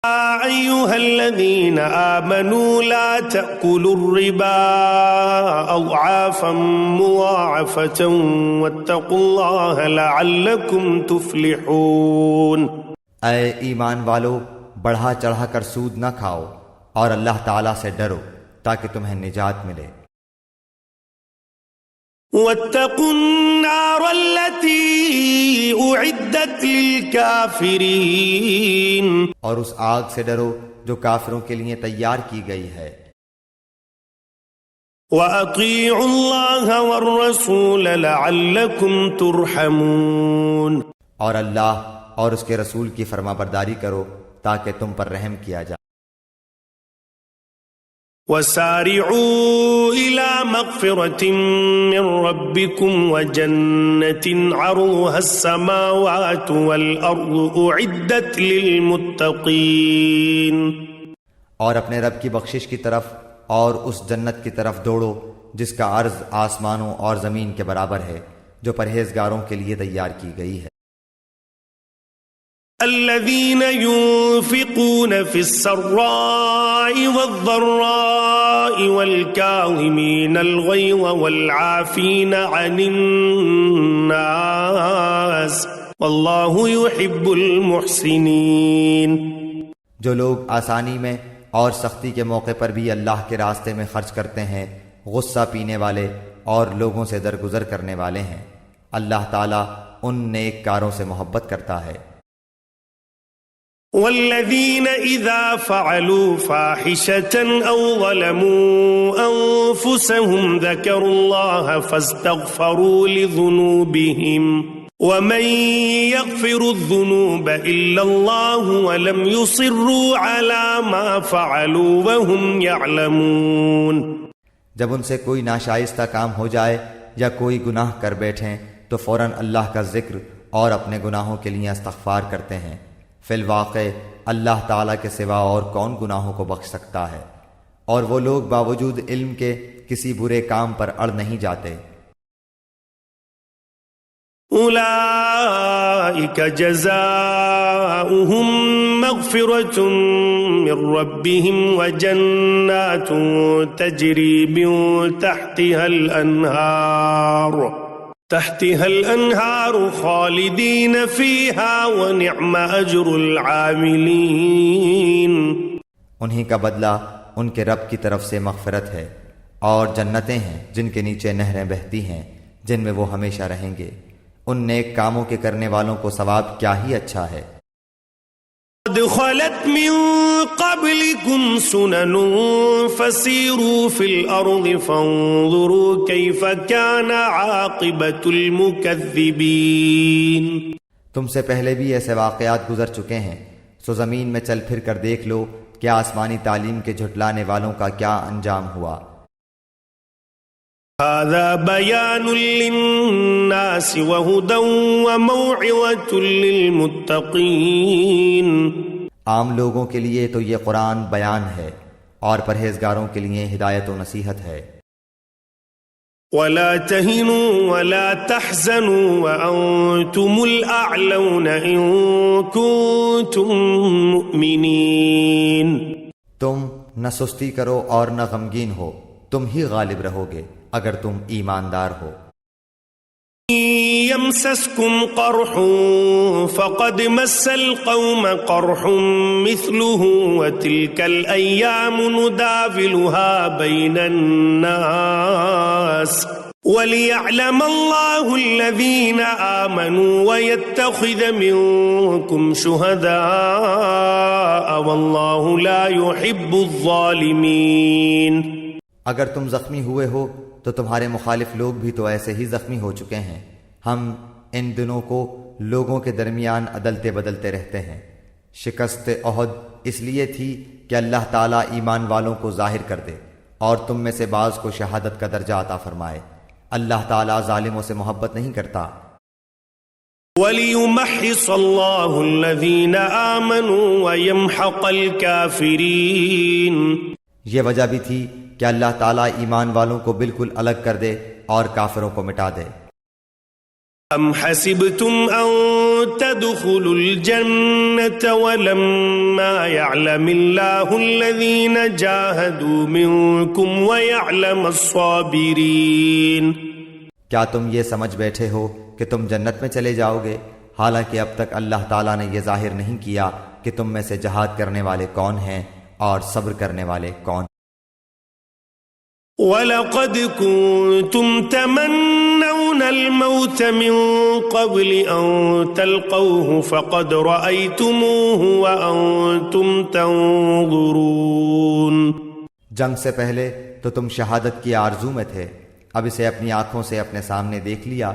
أيها الذين آمنوا لا تأكلوا الربا أضعافا مضاعفة واتقوا الله لعلكم تفلحون۔ اے ایمان والو، بڑھا چڑھا کر سود نہ کھاؤ اور اللہ تعالیٰ سے ڈرو تاکہ تمہیں نجات ملے۔ واتقوا النار التي أعدت للكافرين، اور اس آگ سے ڈرو جو کافروں کے لیے تیار کی گئی ہے۔ وأطيعوا الله والرسول لعلكم ترحمون، اور اللہ اور اس کے رسول کی فرما برداری کرو تاکہ تم پر رحم کیا جائے۔ وسارعوا إلى مغفرة من ربكم وجنة عرضها السماوات والأرض أعدت للمتقين، اور اپنے رب کی بخشش کی طرف اور اس جنت کی طرف دوڑو جس کا عرض آسمانوں اور زمین کے برابر ہے، جو پرہیزگاروں کے لیے تیار کی گئی ہے۔ الذين ينفقون في السراء والضراء والكاظمين الغيظ والعافين عن الناس والله يحب المحسنين، جو لوگ آسانی میں اور سختی کے موقع پر بھی اللہ کے راستے میں خرچ کرتے ہیں، غصہ پینے والے اور لوگوں سے درگزر کرنے والے ہیں، اللہ تعالیٰ ان نیک کاروں سے محبت کرتا ہے۔ والذين إذا فعلوا فاحشة أو ظلموا أنفسهم ذكروا الله فاستغفروا لذنوبهم ومن يغفر الذنوب إلا الله ولم يصروا على ما فعلوا وهم يعلمون، جب ان سے کوئی ناشائستہ کام ہو جائے یا کوئی گناہ کر بیٹھیں تو فوراً اللہ کا ذکر اور اپنے گناہوں کے لیے استغفار کرتے ہیں۔ فی الواقع اللہ تعالیٰ کے سوا اور کون گناہوں کو بخش سکتا ہے، اور وہ لوگ باوجود علم کے کسی برے کام پر اڑ نہیں جاتے۔ اولئک جزاؤہم مغفرۃ من ربہم وجنات تجری من تحتها الانہار خالدین فیہا ونعم اجر العاملین، انہی کا بدلہ ان کے رب کی طرف سے مغفرت ہے اور جنتیں ہیں جن کے نیچے نہریں بہتی ہیں جن میں وہ ہمیشہ رہیں گے۔ ان نیک کاموں کے کرنے والوں کو ثواب کیا ہی اچھا ہے۔ قد خلت من قبلكم سنن فسيروا في الأرض فانظروا كيف كان عاقبة المكذبين، تم سے پہلے بھی ایسے واقعات گزر چکے ہیں، سو زمین میں چل پھر کر دیکھ لو کہ آسمانی تعلیم کے جھٹلانے والوں کا کیا انجام ہوا۔ هذا بيان للناس وهدى وموعظة للمتقين، عام لوگوں کے لیے تو یہ قرآن بیان ہے اور پرہیزگاروں کے لیے ہدایت و نصیحت ہے۔ ولا تهنوا ولا تحزنوا وأنتم الأعلون إن كنتم مؤمنين، تم نہ سستی کرو اور نہ غمگین ہو، تم ہی غالب رہو گے اگر تم ایماندار ہو۔ يمسسكم قرح فقد مس القوم قرح مثله وتلك الأيام نداولها بين الناس وليعلم الله الذين آمنوا ويتخذ منكم شهداء والله لا يحب الظالمين، اگر تم زخمی ہوئے ہو تو تمہارے مخالف لوگ بھی تو ایسے ہی زخمی ہو چکے ہیں۔ ہم ان دنوں کو لوگوں کے درمیان عدلتے بدلتے رہتے ہیں۔ شکست احد اس لیے تھی کہ اللہ تعالیٰ ایمان والوں کو ظاہر کر دے اور تم میں سے بعض کو شہادت کا درجہ عطا فرمائے۔ اللہ تعالیٰ ظالموں سے محبت نہیں کرتا۔ وَلِيُمَحِّصَ اللَّهُ الَّذِينَ آمَنُوا وَيَمْحَقَ الْكَافِرِينَ، یہ وجہ بھی تھی کہ اللہ تعالیٰ ایمان والوں کو بالکل الگ کر دے اور کافروں کو مٹا دے۔ ام حسبتم ان تدخلوا الجنة ولما يعلم الله الذين جاهدوا منكم ويعلم الصابرين. کیا تم یہ سمجھ بیٹھے ہو کہ تم جنت میں چلے جاؤ گے، حالانکہ اب تک اللہ تعالیٰ نے یہ ظاہر نہیں کیا کہ تم میں سے جہاد کرنے والے کون ہیں اور صبر کرنے والے کون. وَلَقَدْ كُنْتُمْ تَمَنَّوْنَ الْمَوْتَ مِنْ قَبْلِ أَنْ تَلْقَوْهُ فَقَدْ رَأَيْتُمُوهُ وَأَنْتُمْ تَنْظُرُونَ. جنگ سے پہلے تو تم شہادت کی آرزو میں تھے، اب اسے اپنی آنکھوں سے اپنے سامنے دیکھ لیا.